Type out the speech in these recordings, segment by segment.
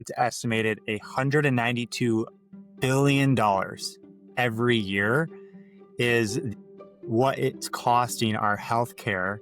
It's estimated $192 billion every year is what it's costing our healthcare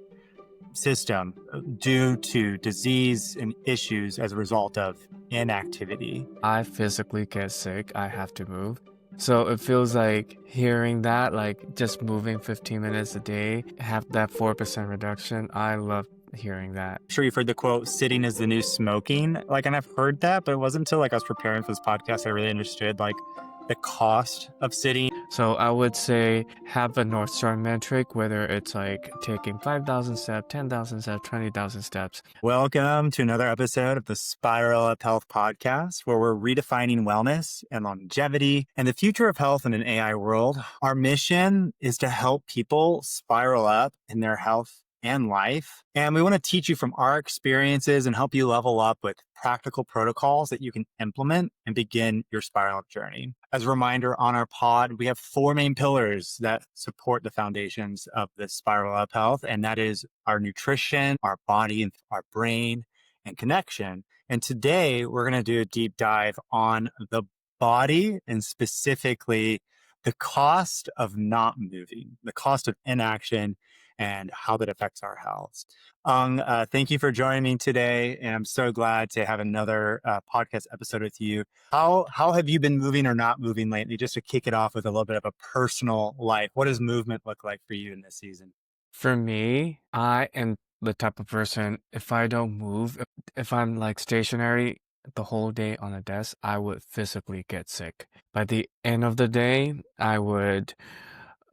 system due to disease and issues as a result of inactivity. I physically get sick, I have to move. So it feels like hearing that, like just moving 15 minutes a day, have that 4% reduction. I love hearing that. I'm sure you've heard the quote, sitting is the new smoking. And I've heard that, but it wasn't until I was preparing for this podcast I really understood the cost of sitting. So I would say have a North Star metric, whether it's like taking 5,000 steps, 10,000 steps, 20,000 steps. Welcome to another episode of the Spiral Up Health podcast, where we're redefining wellness and longevity and the future of health in an AI world. Our mission is to help people spiral up in their health and life. And we want to teach you from our experiences and help you level up with practical protocols that you can implement and begin your spiral up journey. As a reminder, on our pod, we have four main pillars that support the foundations of the spiral up health. And that is our nutrition, our body, and our brain, and connection. And today we're going to do a deep dive on the body and specifically the cost of not moving, the cost of inaction, and how that affects our health. Aung, thank you for joining me today, and I'm so glad to have another podcast episode with you. How have you been moving or not moving lately? Just to kick it off with a little bit of a personal life, what does movement look like for you in this season? For me, I am the type of person, if I don't move, if I'm like stationary the whole day on a desk, I would physically get sick. By the end of the day, I would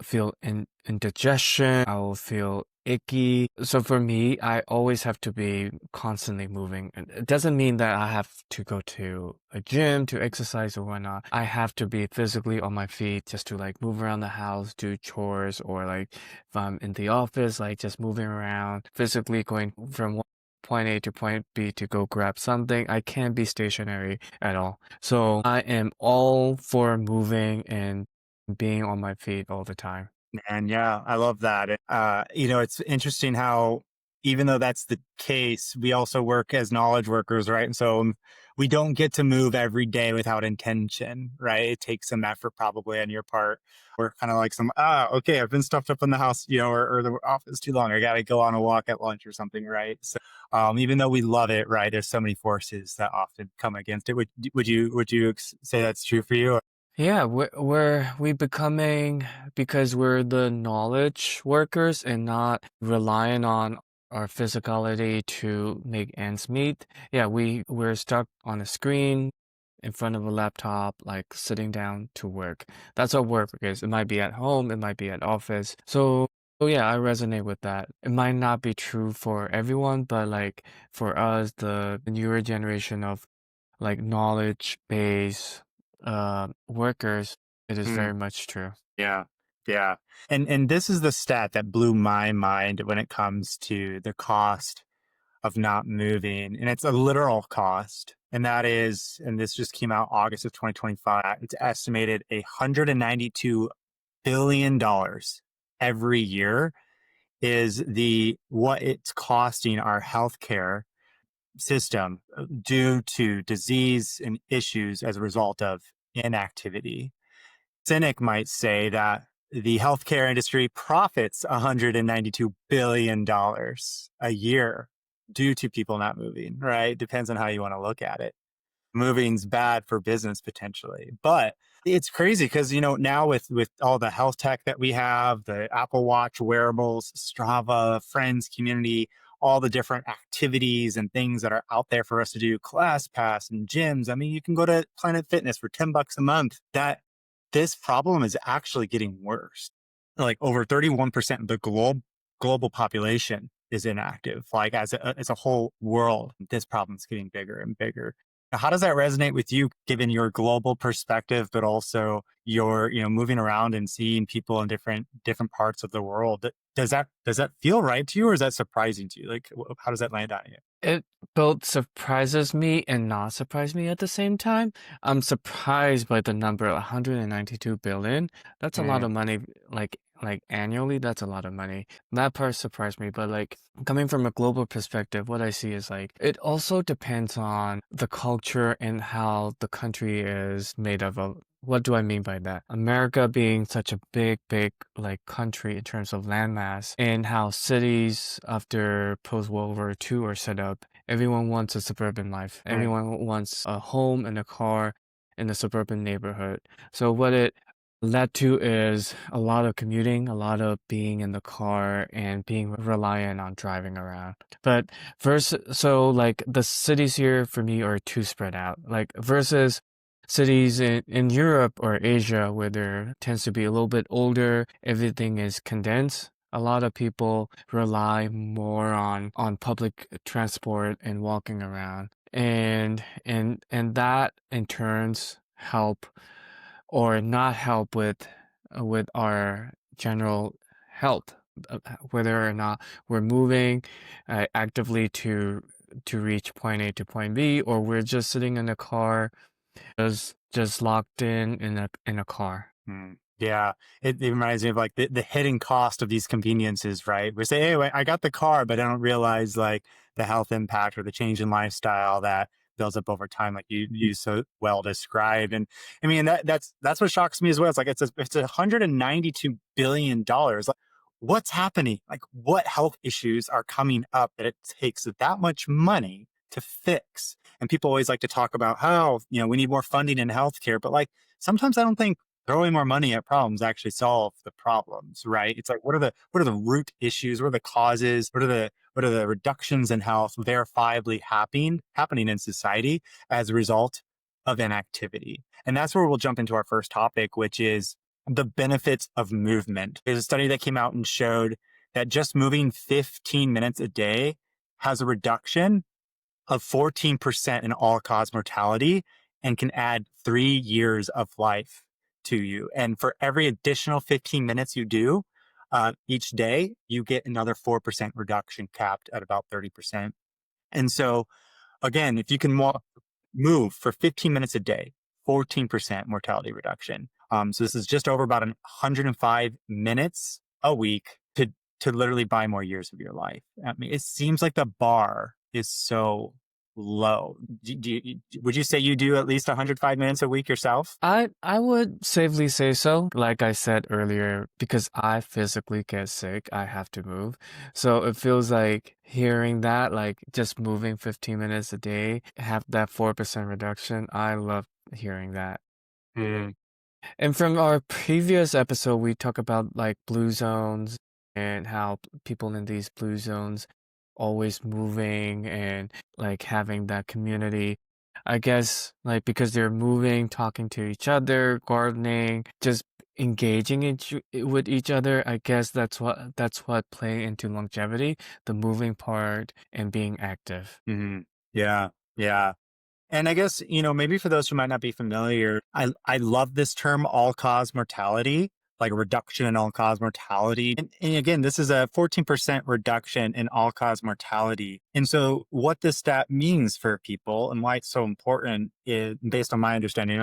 feel indigestion, I will feel icky. So for me, I always have to be constantly moving. And it doesn't mean that I have to go to a gym to exercise or whatnot. I have to be physically on my feet just to like move around the house, do chores, or like if I'm in the office, like just moving around, physically going from point A to point B to go grab something. I can't be stationary at all. So I am all for moving and being on my feet all the time. And yeah, I love that. It's interesting how even though that's the case, we also work as knowledge workers, right? And so we don't get to move every day without intention, right? It takes some effort probably on your part. We're kind of like okay, I've been stuffed up in the house, or the office too long. I got to go on a walk at lunch or something, right? So even though we love it, right, there's so many forces that often come against it. Would you say that's true for you? Yeah, we becoming because we're the knowledge workers and not relying on our physicality to make ends meet. Yeah, we're stuck on a screen in front of a laptop, like sitting down to work. That's our work is. It might be at home, it might be at office. So yeah, I resonate with that. It might not be true for everyone, but like for us, the newer generation of like knowledge based workers, it is very much true. Yeah. Yeah. And this is the stat that blew my mind when it comes to the cost of not moving. And it's a literal cost. And that is, and this just came out August of 2025, it's estimated $192 billion every year is what it's costing our healthcare system due to disease and issues as a result of inactivity. Cynic might say that the healthcare industry profits $192 billion a year due to people not moving, right? Depends on how you want to look at it. Moving's bad for business potentially, but it's crazy because, now with all the health tech that we have, the Apple Watch wearables, Strava, friends, community, all the different activities and things that are out there for us to do, ClassPass and gyms. I mean, you can go to Planet Fitness for $10 a month. That this problem is actually getting worse. Like over 31% of the global population is inactive. Like as a whole world, this problem is getting bigger and bigger. Now, how does that resonate with you, given your global perspective, but also your, moving around and seeing people in different parts of the world? Does that feel right to you, or is that surprising to you? Like, how does that land on you? It both surprises me and not surprise me at the same time. I'm surprised by the number 192 billion. That's a lot of money, like like annually, that's a lot of money. That part surprised me, but like coming from a global perspective, what I see is like it also depends on the culture and how the country is made of. What do I mean by that? America being such a big like country in terms of landmass and how cities after post-World War II are set up, everyone wants a suburban life. Mm, Everyone wants a home and a car in a suburban neighborhood. So what it led to is a lot of commuting, a lot of being in the car and being reliant on driving around. But versus, so like the cities here for me are too spread out. Like versus cities in Europe or Asia where there tends to be a little bit older, everything is condensed. A lot of people rely more on public transport and walking around. And that in turns help or not help with our general health, whether or not we're moving actively to reach point A to point B, or we're just sitting in a car, just locked in a car. Yeah, it reminds me of like the hidden cost of these conveniences, right? We say, hey, wait, I got the car, but I don't realize like the health impact or the change in lifestyle that builds up over time, like you so well described. And I mean that's what shocks me as well. It's like it's $192 billion. Like, what's happening? Like, what health issues are coming up that it takes that much money to fix? And people always like to talk about how we need more funding in healthcare, but like sometimes I don't think throwing more money at problems actually solve the problems, right? It's like what are the root issues? What are the causes? What are the reductions in health verifiably happening in society as a result of inactivity? And that's where we'll jump into our first topic, which is the benefits of movement. There's a study that came out and showed that just moving 15 minutes a day has a reduction of 14% in all-cause mortality and can add 3 years of life to you. And for every additional 15 minutes you do each day, you get another 4% reduction, capped at about 30%. And so, again, if you can move for 15 minutes a day, 14% mortality reduction. So this is just over about 105 minutes a week to literally buy more years of your life. I mean, it seems like the bar is so low. Would you say you do at least 105 minutes a week yourself? I would safely say so. Like I said earlier, because I physically get sick, I have to move. So it feels like hearing that, like just moving 15 minutes a day, have that 4% reduction. I love hearing that. Mm, And from our previous episode, we talk about like blue zones and how people in these blue zones always moving and like having that community. I guess like because they're moving, talking to each other, gardening, just engaging with each other. I guess that's what play into longevity, the moving part and being active. mhm. Yeah, yeah. And I guess, maybe for those who might not be familiar, I love this term all cause mortality, like a reduction in all cause mortality. And again, this is a 14% reduction in all cause mortality. And so what this stat means for people and why it's so important is based on my understanding,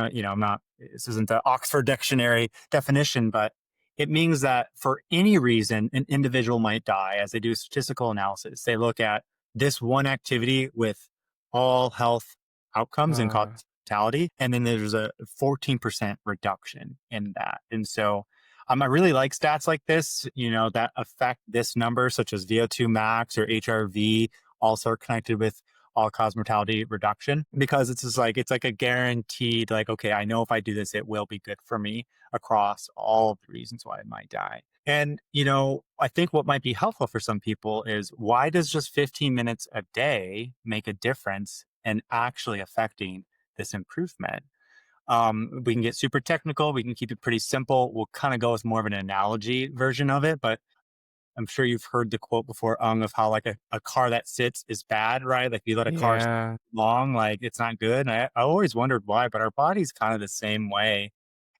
this isn't the Oxford Dictionary definition, but it means that for any reason, an individual might die as they do statistical analysis. They look at this one activity with all health outcomes and Uh, causality. And then there's a 14% reduction in that. And so I really like stats like this, that affect this number, such as VO2 max or HRV, also are connected with all cause mortality reduction, because it's like a guaranteed, like, okay, I know if I do this, it will be good for me across all of the reasons why I might die. And, I think what might be helpful for some people is, why does just 15 minutes a day make a difference in actually affecting this improvement? We can get super technical. We can keep it pretty simple. We'll kind of go with more of an analogy version of it, but I'm sure you've heard the quote before, of how like a car that sits is bad, right? Like, you let a car sit yeah. long, like it's not good. And I always wondered why, but our body's kind of the same way.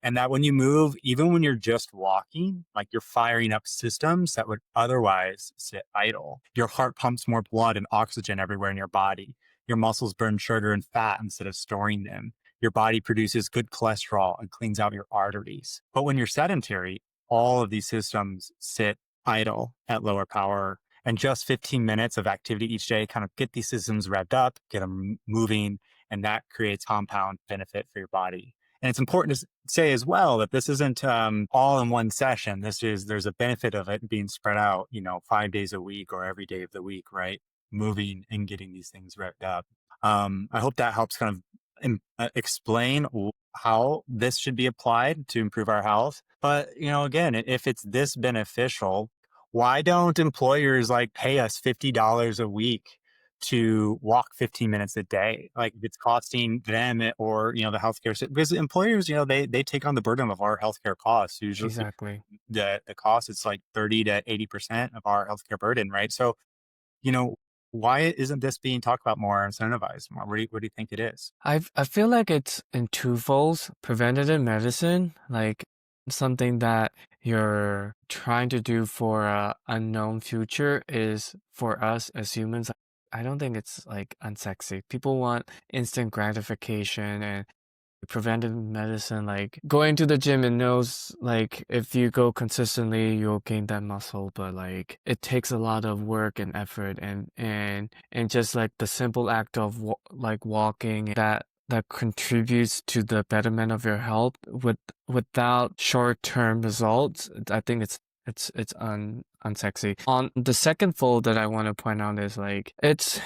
And that when you move, even when you're just walking, like, you're firing up systems that would otherwise sit idle. Your heart pumps more blood and oxygen everywhere in your body. Your muscles burn sugar and fat instead of storing them. Your body produces good cholesterol and cleans out your arteries. But when you're sedentary, all of these systems sit idle at lower power. And just 15 minutes of activity each day kind of get these systems revved up, get them moving, and that creates compound benefit for your body. And it's important to say as well that this isn't all in one session. There's a benefit of it being spread out, 5 days a week or every day of the week, right? Moving and getting these things revved up. I hope that helps kind of explain how this should be applied to improve our health. But, again, if it's this beneficial, why don't employers like pay us $50 a week to walk 15 minutes a day? Like if it's costing them or, the healthcare, because employers, they take on the burden of our healthcare costs. Usually Exactly. the cost, it's like 30 to 80% of our healthcare burden, right? So, you know, why isn't this being talked about more, incentivized more? What do you think it is? I feel like it's in twofolds. Preventative medicine, like something that you're trying to do for a unknown future, is for us as humans. I don't think it's like unsexy. People want instant gratification, and preventive medicine, like going to the gym, and knows like if you go consistently, you'll gain that muscle, but like it takes a lot of work and effort, and just like the simple act of like walking, that contributes to the betterment of your health without short-term results. I think it's unsexy. On the second fold that I want to point out is like it's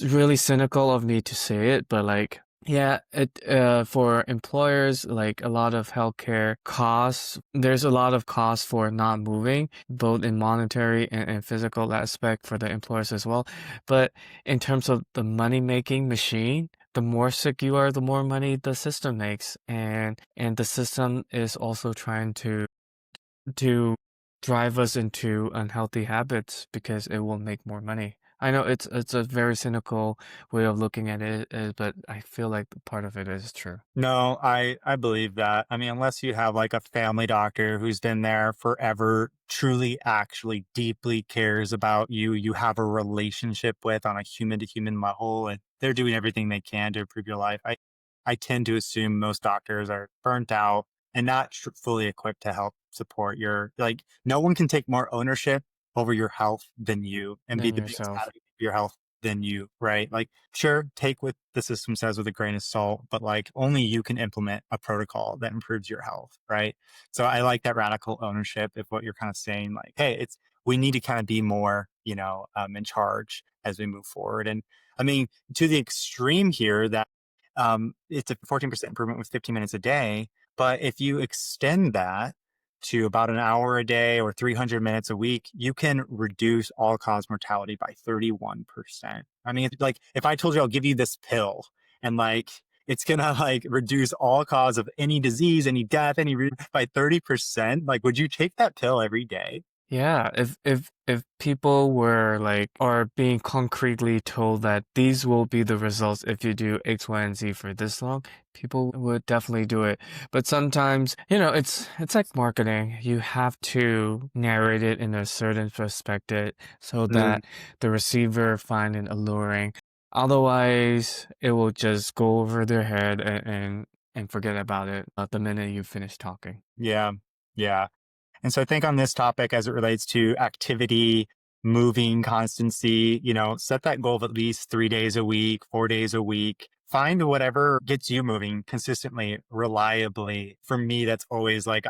really cynical of me to say it, but like, yeah, it for employers, like a lot of healthcare costs, there's a lot of costs for not moving, both in monetary and physical aspect for the employers as well. But in terms of the money-making machine, the more sick you are, the more money the system makes, and the system is also trying to drive us into unhealthy habits because it will make more money. I know it's a very cynical way of looking at it, but I feel like part of it is true. No, I believe that. I mean, unless you have like a family doctor who's been there forever, truly, actually, deeply cares about you, you have a relationship with on a human to human level, and they're doing everything they can to improve your life. I tend to assume most doctors are burnt out and not fully equipped to help support your like. No one can take more ownership over your health than you and be Than the biggest yourself. advocate for your health than you, right? Like, sure, take what the system says with a grain of salt, but like only you can implement a protocol that improves your health, right? So I like that radical ownership of what you're kind of saying, like, hey, we need to kind of be more, in charge as we move forward. And I mean, to the extreme here that it's a 14% improvement with 15 minutes a day. But if you extend that to about an hour a day or 300 minutes a week, you can reduce all cause mortality by 31%. I mean, it's like if I told you I'll give you this pill and like it's gonna like reduce all cause of any disease, any death, by 30%, like would you take that pill every day? Yeah, if people were like are being concretely told that these will be the results if you do X, Y, and Z for this long, people would definitely do it. But sometimes, it's like marketing. You have to narrate it in a certain perspective so Mm, that the receiver find it alluring. Otherwise, it will just go over their head and forget about it the minute you finish talking. yeah. Yeah. And so I think on this topic, as it relates to activity, moving, constancy, set that goal of at least 3 days a week, 4 days a week. Find whatever gets you moving consistently, reliably. For me, that's always like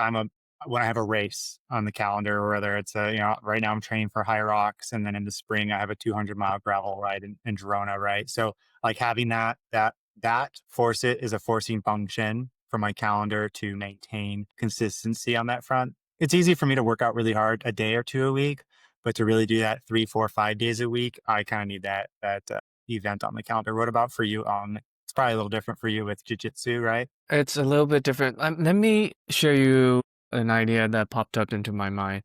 when I have a race on the calendar, whether it's right now I'm training for High Rocks, and then in the spring I have a 200-mile gravel ride in Girona, right? So like having that force it is a forcing function for my calendar to maintain consistency on that front. It's easy for me to work out really hard a day or two a week, but to really do that 3, 4, 5 days a week, I kind of need that event on the calendar. What about for you? It's probably a little different for you with jujitsu, right? It's a little bit different. Let me share you an idea that popped up into my mind.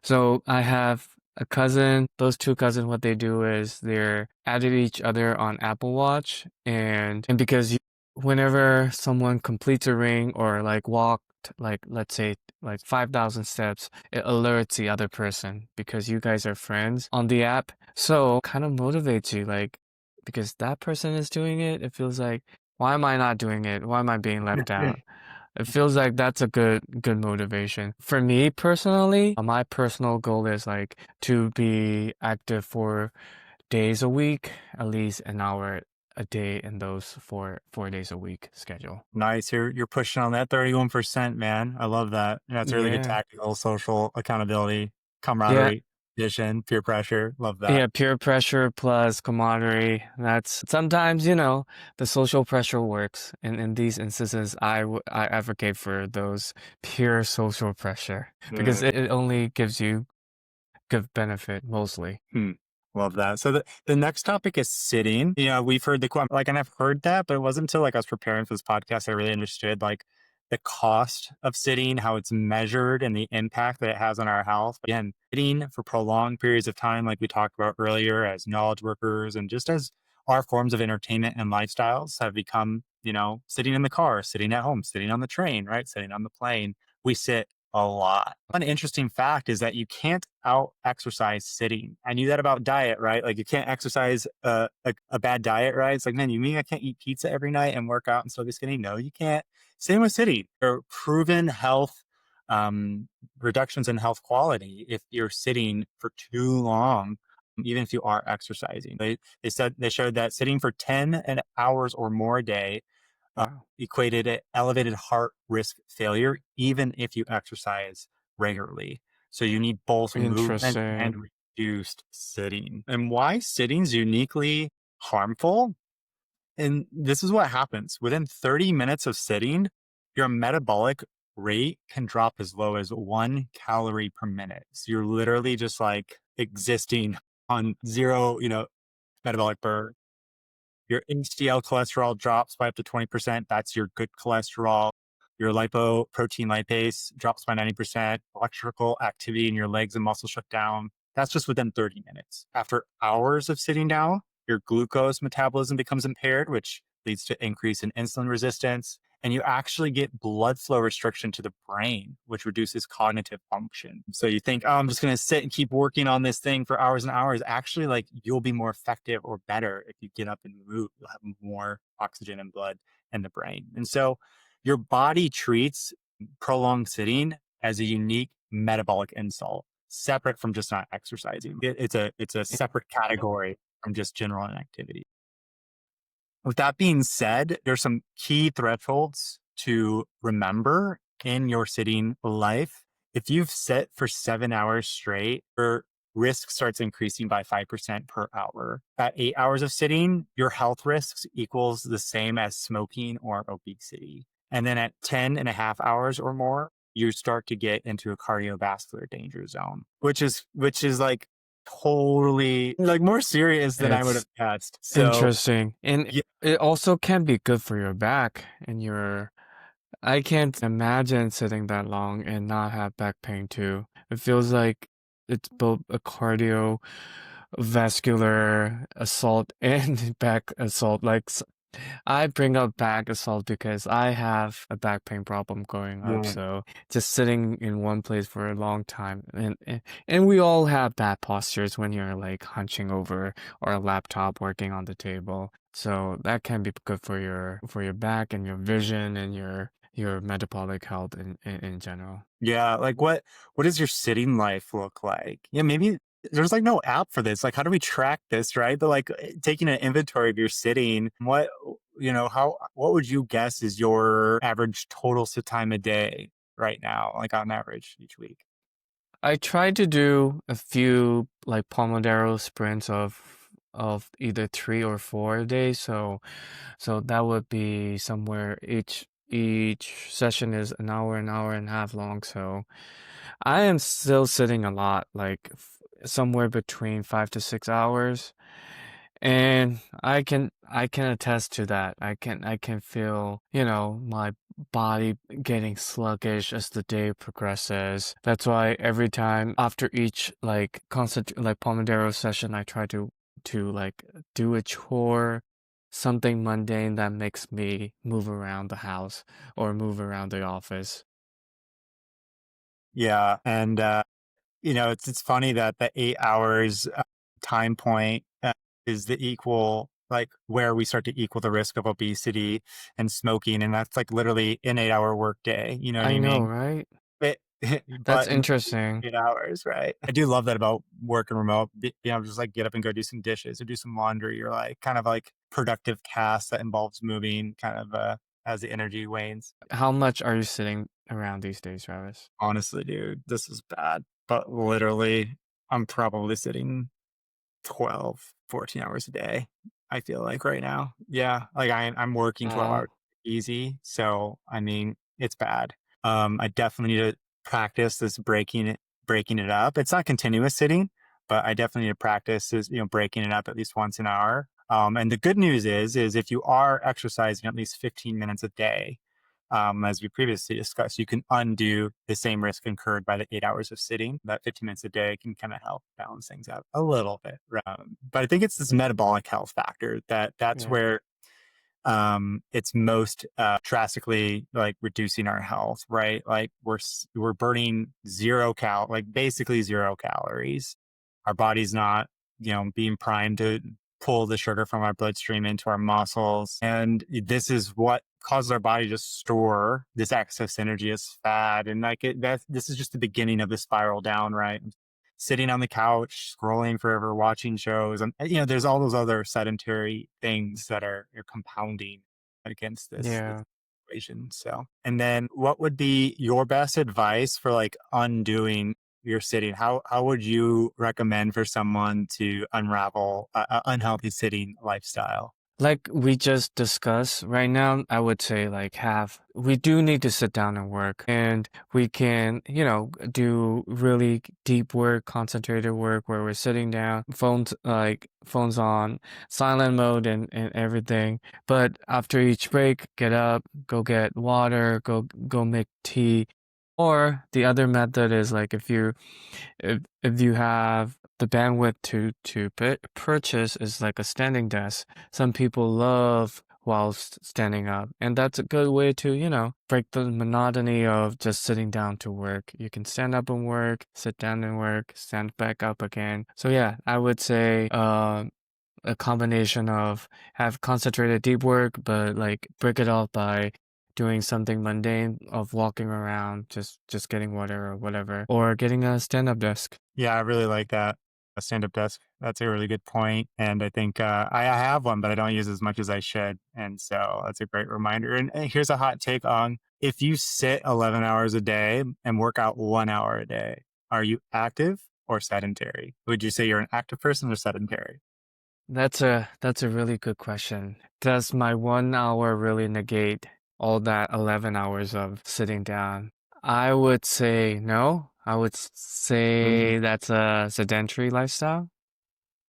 So I have a cousin. Those two cousins, what they do is they're added each other on Apple Watch, and because whenever someone completes a ring or like walked like let's say like 5,000 steps, it alerts the other person because you guys are friends on the app. So kind of motivates you, like because that person is doing it, it feels like, why am I not doing it? Why am I being left out? It feels like that's a good motivation. For me personally, my personal goal is like to be active for days a week, at least an hour a day in those four days a week schedule. Nice. You're pushing on that 31%, man. I love that. That's a really good Yeah. tactical, social accountability, Yeah. camaraderie, addition, peer pressure. Love that. Yeah, peer pressure plus camaraderie. That's sometimes, the social pressure works. And in these instances, I advocate for those pure social pressure because Yeah. it only gives you good benefit mostly. Hmm. Love that. So the next topic is sitting. We've heard the like, and I've heard that, but it wasn't until like I was preparing for this podcast I really understood like the cost of sitting, how it's measured, and the impact that it has on our health. Again, sitting for prolonged periods of time, like we talked about earlier, as knowledge workers and just as our forms of entertainment and lifestyles have become, sitting in the car, sitting at home, sitting on the train, right, sitting on the plane. We sit a lot. One interesting fact is that you can't out exercise sitting. I knew that about diet, right? Like you can't exercise a bad diet, right? It's like, man, you mean I can't eat pizza every night and work out and still be skinny? No, you can't. Same with sitting. There are proven health um, reductions in health quality if you're sitting for too long, even if you are exercising. They showed that sitting for 10 hours or more a day Wow. equated at elevated heart risk failure, even if you exercise regularly. So you need both movement and Interesting. reduced sitting. And why sitting's uniquely harmful? And this is what happens within 30 minutes of sitting, your metabolic rate can drop as low as 1 calorie per minute. So you're literally just like existing on zero, metabolic burn. Your HDL cholesterol drops by up to 20%. That's your good cholesterol. Your lipoprotein lipase drops by 90%. Electrical activity in your legs and muscles shut down. That's just within 30 minutes. After hours of sitting down, your glucose metabolism becomes impaired, which leads to increase in insulin resistance. And you actually get blood flow restriction to the brain, which reduces cognitive function. So you think, oh, I'm just going to sit and keep working on this thing for hours and hours. Actually, like you'll be more effective or better if you get up and move. You'll have more oxygen and blood in the brain. And so your body treats prolonged sitting as a unique metabolic insult, separate from just not exercising. It's a separate category from just general inactivity. With that being said, there's some key thresholds to remember in your sitting life. If you've sit for 7 hours straight, your risk starts increasing by 5% per hour. At 8 hours of sitting, your health risks equals the same as smoking or obesity. And then at 10 and a half hours or more, you start to get into a cardiovascular danger zone, which is like totally like more serious than I would have It's guessed. So interesting. And yeah, it also can be good for your back and your I can't imagine sitting that long and not have back pain too. It feels like it's both a cardiovascular assault and back assault. I bring up back assault because I have a back pain problem growing up. yeah. So just sitting in one place for a long time, and we all have bad postures when you're like hunching over or a laptop working on the table. So that can be good for your back and your vision and your metabolic health in general. Yeah, like what does your sitting life look like? Yeah, maybe there's like no app for this. Like, how do we track this, right? But like taking an inventory of your sitting, what would you guess is your average total sit time a day right now, like on average each week? I tried to do a few like Pomodoro sprints of either 3 or 4 days. So that would be somewhere each session is an hour and a half long. So I am still sitting a lot, like somewhere between 5 to 6 hours. And I can attest to that. I can feel, my body getting sluggish as the day progresses. That's why every time after each like constant like Pomodoro session I try to like do a chore, something mundane that makes me move around the house or move around the office. Yeah, and it's funny that the 8 hours time point is the equal like where we start to equal the risk of obesity and smoking. And that's like literally an 8 hour work day. You know what I I know, mean? right? But, That's but in interesting. 8 hours, right? I do love that about working remote. Just like get up and go do some dishes or do some laundry or like kind of like productive tasks that involves moving kind of as the energy wanes. How much are you sitting around these days, Travis? Honestly, dude, this is bad. But literally, I'm probably sitting 12, 14 hours a day. I feel like right now. Yeah. Like I'm working 12 Oh, hours easy. So, I mean, it's bad. I definitely need to practice this breaking it up. It's not continuous sitting, but I definitely need to practice this, breaking it up at least once an hour. And the good news is if you are exercising at least 15 minutes a day, as we previously discussed, you can undo the same risk incurred by the 8 hours of sitting. That 15 minutes a day can kind of help balance things out a little bit. But I think it's this metabolic health factor that's yeah. where it's most drastically like reducing our health, right? Like we're burning like basically 0 calories. Our body's not, being primed to pull the sugar from our bloodstream into our muscles, and this is what causes our body to store this excess energy as fat. And like this is just the beginning of the spiral down, right? Sitting on the couch, scrolling forever, watching shows. And, there's all those other sedentary things that are compounding against this Yeah. equation. So, and then what would be your best advice for like undoing your sitting? How would you recommend for someone to unravel a unhealthy sitting lifestyle? Like we just discussed right now, I would say like we do need to sit down and work, and we can, do really deep work, concentrated work where we're sitting down, phones on silent mode and everything. But after each break, get up, go get water, go make tea. Or the other method is like if you have the bandwidth to purchase is like a standing desk. Some people love whilst standing up, and that's a good way to break the monotony of just sitting down to work. You can stand up and work, sit down and work, stand back up again. So yeah, I would say a combination of have concentrated deep work, but like break it off by doing something mundane of walking around, just getting water or whatever, or getting a stand-up desk. Yeah, I really like that. A stand-up desk. That's a really good point. And I think I have one, but I don't use as much as I should. And so that's a great reminder. And here's a hot take on if you sit 11 hours a day and work out 1 hour a day, are you active or sedentary? Would you say you're an active person or sedentary? That's a really good question. Does my 1 hour really negate all that 11 hours of sitting down? I would say no. I would Mm, say that's a sedentary lifestyle.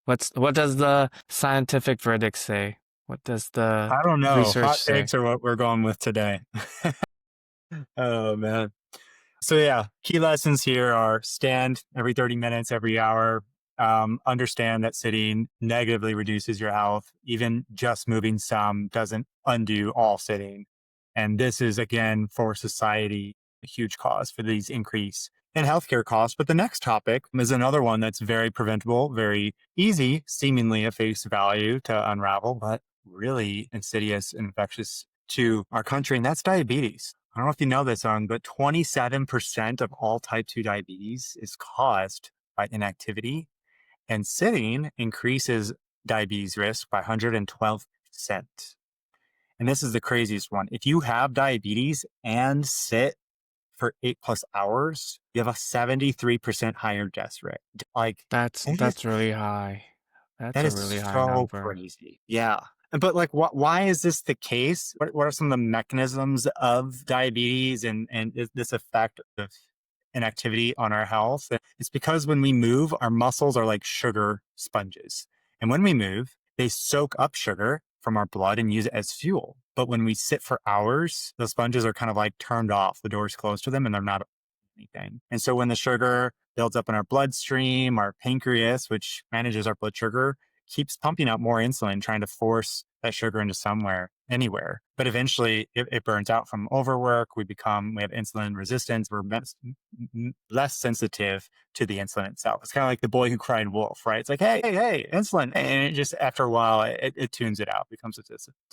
What does the scientific verdict say? What does the I don't know. research Hot say? takes are what we're going with today. Oh, man. So yeah, key lessons here are stand every 30 minutes, every hour. Understand that sitting negatively reduces your health. Even just moving some doesn't undo all sitting. And this is again for society a huge cause for these increase in healthcare costs. But the next topic is another one that's very preventable, very easy, seemingly at face value to unravel, but really insidious and infectious to our country, and that's diabetes. I don't know if you know this, but 27% of all type 2 diabetes is caused by inactivity, and sitting increases diabetes risk by 112%. And this is the craziest one. If you have diabetes and sit for 8 plus hours, you have a 73% higher death rate. Like, it is That's really high. That's that a is really high so number. crazy. Yeah. But like, why is this the case? What are some of the mechanisms of diabetes and this effect of inactivity on our health? It's because when we move, our muscles are like sugar sponges. And when we move, they soak up sugar from our blood and use it as fuel. But when we sit for hours, the sponges are kind of like turned off. The door's closed to them and they're not anything. And so when the sugar builds up in our bloodstream, our pancreas, which manages our blood sugar, keeps pumping out more insulin, trying to force that sugar into somewhere, anywhere. But eventually it burns out from overwork. We have insulin resistance. Less sensitive to the insulin itself. It's kind of like the boy who cried wolf, right? It's like, hey, hey, hey, insulin. And it just, after a while, it tunes it out, becomes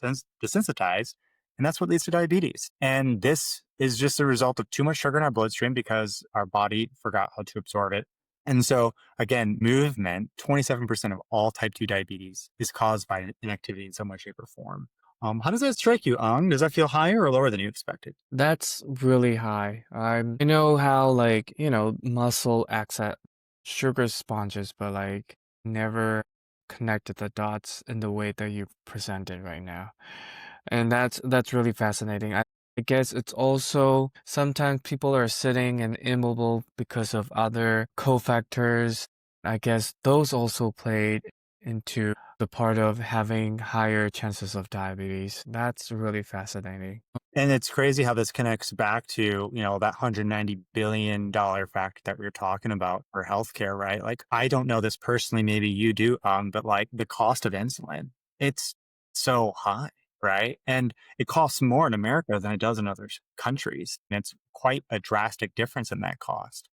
desensitized. And that's what leads to diabetes. And this is just a result of too much sugar in our bloodstream because our body forgot how to absorb it. And so, again, movement, 27% of all type 2 diabetes is caused by inactivity in some way, shape, or form. How does that strike you, Ang? Does that feel higher or lower than you expected? That's really high. I know how like, muscle acts at sugar sponges, but like never connected the dots in the way that you presented right now. And that's really fascinating. I guess it's also sometimes people are sitting and immobile because of other cofactors. I guess those also played into the part of having higher chances of diabetes. That's really fascinating. And it's crazy how this connects back to, that $190 billion fact that we were talking about for healthcare, right? Like, I don't know this personally, maybe you do, but like the cost of insulin, it's so high, right? And it costs more in America than it does in other countries. And it's quite a drastic difference in that cost.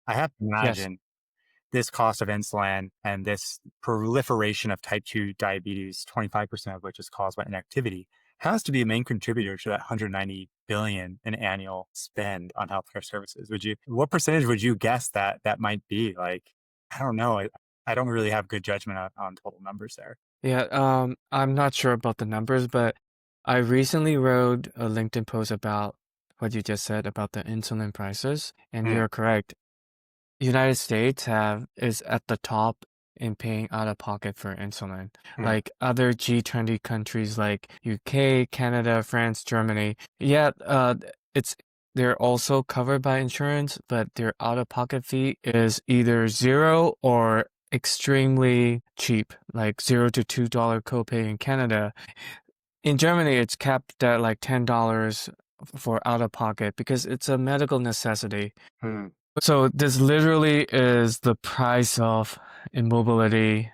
I have to Yes. imagine this cost of insulin and this proliferation of type 2 diabetes, 25% of which is caused by inactivity, has to be a main contributor to that 190 billion in annual spend on healthcare services. What percentage would you guess that might be? Like, I don't know. I don't really have good judgment on total numbers there. Yeah, I'm not sure about the numbers, but I recently wrote a LinkedIn post about what you just said about the insulin prices, and Mm, you're correct. United States have is at the top in paying out of pocket for insulin. mm, Like other G20 countries like UK, Canada, France, Germany. Yeah, it's they're also covered by insurance, but their out of pocket fee is either zero or extremely cheap, like $0 to $2 copay in Canada. In Germany, it's capped at like $10 for out of pocket because it's a medical necessity. mm. So this literally is the price of immobility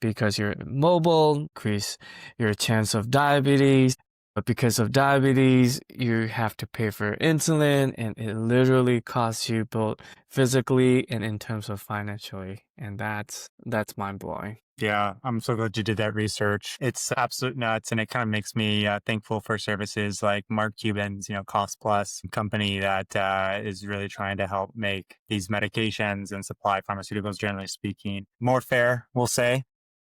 because you're immobile, increase your chance of diabetes. But because of diabetes, you have to pay for insulin and it literally costs you both physically and in terms of financially. And that's mind blowing. Yeah, I'm so glad you did that research. It's absolute nuts, and it kind of makes me thankful for services like Mark Cuban's, Cost Plus company that is really trying to help make these medications and supply pharmaceuticals, generally speaking, more fair. We'll say,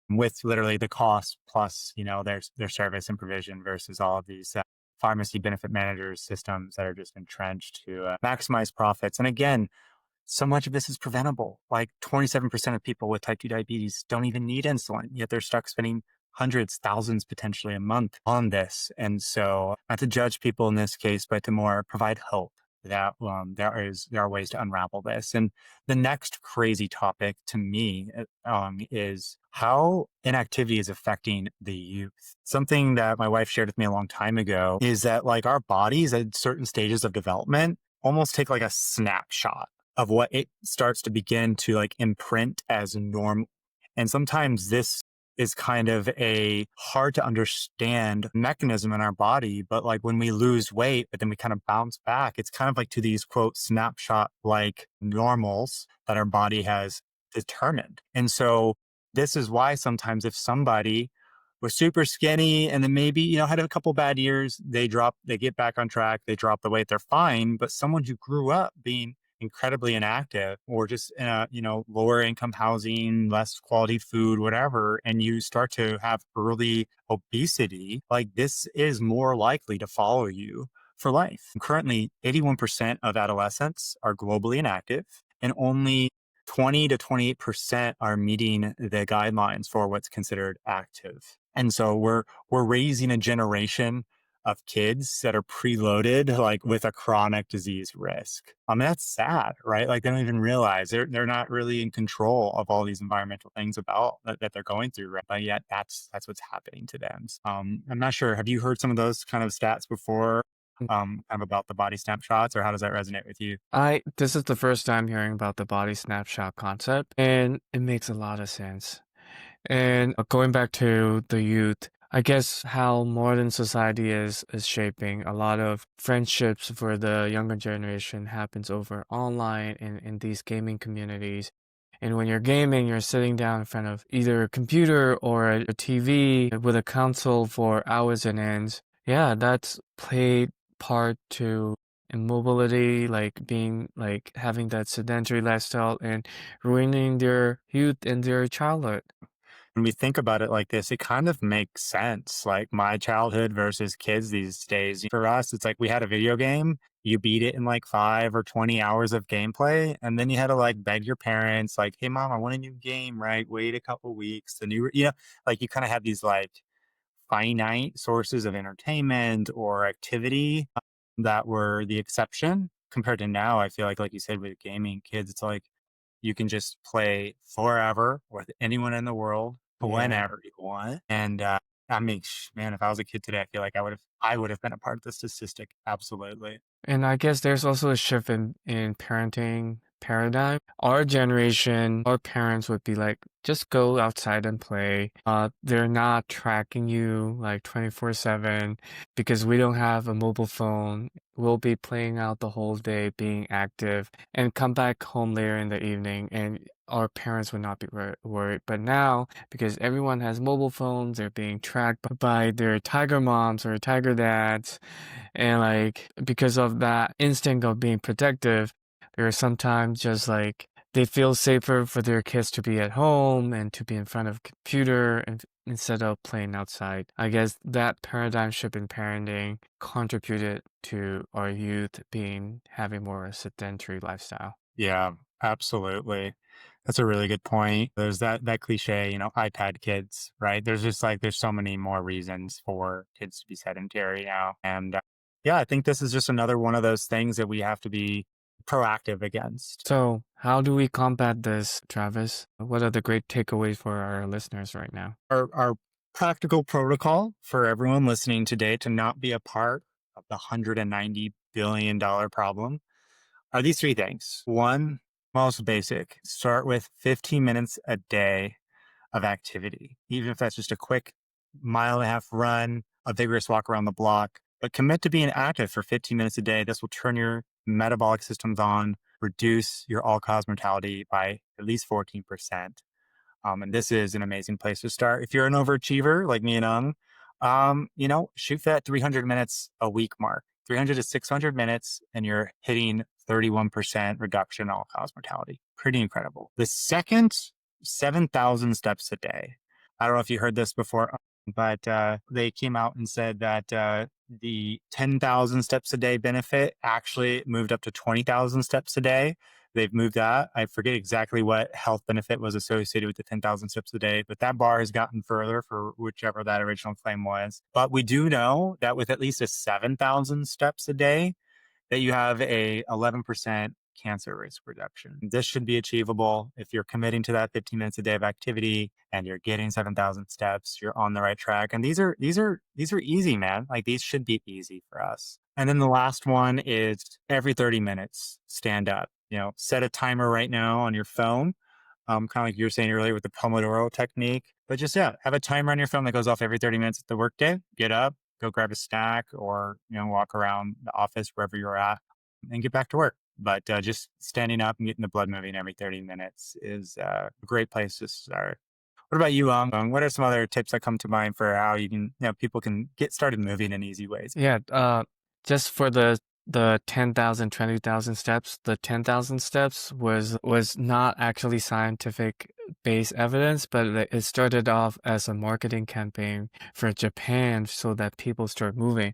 with literally the cost plus, their service and provision versus all of these pharmacy benefit managers systems that are just entrenched to maximize profits. And again, so much of this is preventable. Like 27% of people with type 2 diabetes don't even need insulin, yet they're stuck spending hundreds, thousands potentially a month on this. And so, not to judge people in this case, but to more provide hope that there are ways to unravel this. And the next crazy topic to me is how inactivity is affecting the youth. Something that my wife shared with me a long time ago is that like our bodies at certain stages of development almost take like a snapshot of what it starts to begin to like imprint as norm. And sometimes this is kind of a hard to understand mechanism in our body. But like when we lose weight, but then we kind of bounce back, it's kind of like to these quote snapshot like normals that our body has determined. And so this is why sometimes if somebody was super skinny and then maybe, had a couple bad years, they get back on track, they drop the weight, they're fine. But someone who grew up being incredibly inactive or just in a lower income housing, less quality food, whatever, and you start to have early obesity, like this is more likely to follow you for life. Currently 81% of adolescents are globally inactive and only 20 to 28% are meeting the guidelines for what's considered active. And so we're raising a generation of kids that are preloaded like with a chronic disease risk. I mean, that's sad, right? Like they don't even realize they're not really in control of all these environmental things about that they're going through, right? But yet that's what's happening to them. I'm not sure. Have you heard some of those kind of stats before? Kind of about the body snapshots, or how does that resonate with you? I This is the first time hearing about the body snapshot concept, and it makes a lot of sense. And going back to the youth, I guess how modern society is shaping a lot of friendships for the younger generation happens over online and in these gaming communities. And when you're gaming, you're sitting down in front of either a computer or a TV with a console for hours and ends. Yeah, that's played part to immobility, like being like having that sedentary lifestyle and ruining their youth and their childhood. When we think about it like this, it kind of makes sense. Like my childhood versus kids these days. For us, it's like we had a video game, you beat it in like 5 or 20 hours of gameplay. And then you had to like beg your parents, like, hey, mom, I want a new game, right? Wait a couple weeks. The new, like you kind of have these like finite sources of entertainment or activity that were the exception compared to now. I feel like you said, with gaming kids, it's like you can just play forever with anyone in the world Yeah. whenever you want. And I mean, man, if I was a kid today, I feel like I would have been a part of the statistic. Absolutely. And I guess there's also a shift in parenting paradigm. Our generation, our parents would be like, just go outside and play. They're not tracking you like 24/7 because we don't have a mobile phone. We'll be playing out the whole day, being active, and come back home later in the evening, and our parents would not be worried. But now, because everyone has mobile phones, they're being tracked by their tiger moms or tiger dads, and like because of that instinct of being protective, there are sometimes just like they feel safer for their kids to be at home and to be in front of a computer and instead of playing outside. I guess that paradigm shift in parenting contributed to our youth being having more a sedentary lifestyle. Yeah, absolutely. That's a really good point. There's that cliche, iPad kids, right? There's just like there's so many more reasons for kids to be sedentary now. And yeah, I think this is just another one of those things that we have to be proactive against. So, how do we combat this, Travis? What are the great takeaways for our listeners right now? Our practical protocol for everyone listening today to not be a part of the $190 billion problem are these three things. One, most basic, start with 15 minutes a day of activity, even if that's just a quick mile-and-a-half run, a vigorous walk around the block. But commit to being active for 15 minutes a day. This will turn your metabolic systems on, reduce your all cause mortality by at least 14%. And this is an amazing place to start. If you're an overachiever like me and shoot for that 300 minutes a week mark, 300 to 600 minutes, and you're hitting 31% reduction in all cause mortality. Pretty incredible. The second, 7,000 steps a day. I don't know if you heard this before, but they came out and said that the 10,000 steps a day benefit actually moved up to 20,000 steps a day. They've moved that. I forget exactly what health benefit was associated with the 10,000 steps a day, but that bar has gotten further for whichever that original claim was. But we do know that with at least a 7,000 steps a day, that you have a 11% cancer risk reduction. This should be achievable if you're committing to that 15 minutes a day of activity and you're getting 7,000 steps, you're on the right track. And these are easy, man. Like these should be easy for us. And then the last one is every 30 minutes, stand up. Set a timer right now on your phone. Kind of like you were saying earlier with the Pomodoro technique. But just, yeah, have a timer on your phone that goes off every 30 minutes at the workday. Get up, go grab a snack or, walk around the office wherever you're at and get back to work. But just standing up and getting the blood moving every 30 minutes is a great place to start. What about you, What are some other tips that come to mind for how you can, people can get started moving in easy ways? Yeah, just for the 10,000, 20,000 steps, the 10,000 steps was not actually scientific based evidence, but it started off as a marketing campaign for Japan so that people start moving.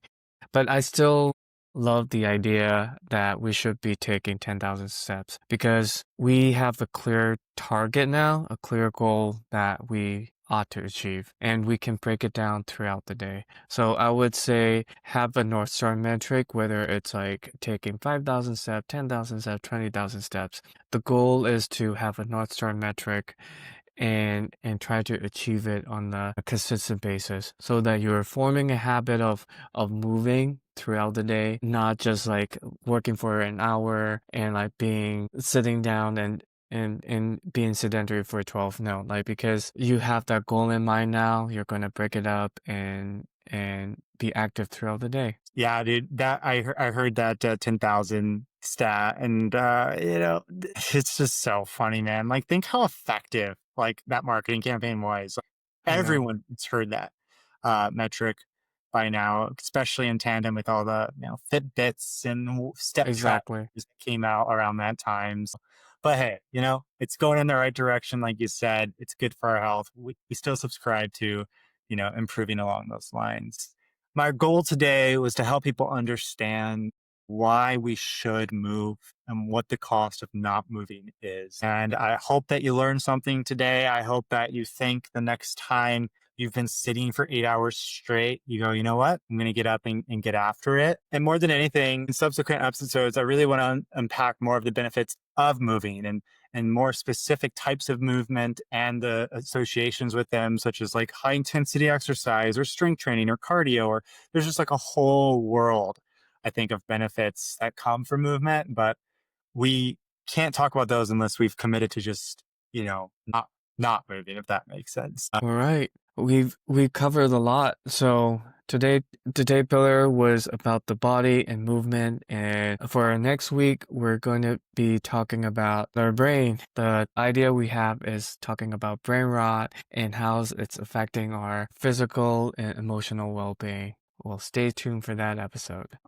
But I still love the idea that we should be taking 10,000 steps because we have a clear target now, a clear goal that we ought to achieve, and we can break it down throughout the day. So I would say have a North Star metric, whether it's like taking 5,000 steps, 10,000 steps, 20,000 steps. The goal is to have a North Star metric and try to achieve it on a consistent basis so that you're forming a habit of moving throughout the day, not just like working for an hour and like being sitting down in being sedentary for 12. No, like because you have that goal in mind now, you're gonna break it up and be active throughout the day. Yeah, dude, that I heard that 10,000 stat, and it's just so funny, man. Like, think how effective like that marketing campaign was. Like, I know. everyone's heard that metric by now, especially in tandem with all the Fitbits and step trackers Exactly. that came out around that time. But hey, it's going in the right direction, like you said. It's good for our health. We still subscribe to, improving along those lines. My goal today was to help people understand why we should move and what the cost of not moving is. And I hope that you learned something today. I hope that you think the next time you've been sitting for 8 hours straight, you go, you know what? I'm going to get up and get after it. And more than anything, in subsequent episodes, I really want to unpack more of the benefits of moving and more specific types of movement and the associations with them, such as like high intensity exercise or strength training or cardio, or there's just like a whole world, I think, of benefits that come from movement. But we can't talk about those unless we've committed to just, not moving, if that makes sense. All right. We covered a lot. So today pillar was about the body and movement, and for our next week we're going to be talking about our brain. The idea we have is talking about brain rot and how it's affecting our physical and emotional well-being. Well, stay tuned for that episode.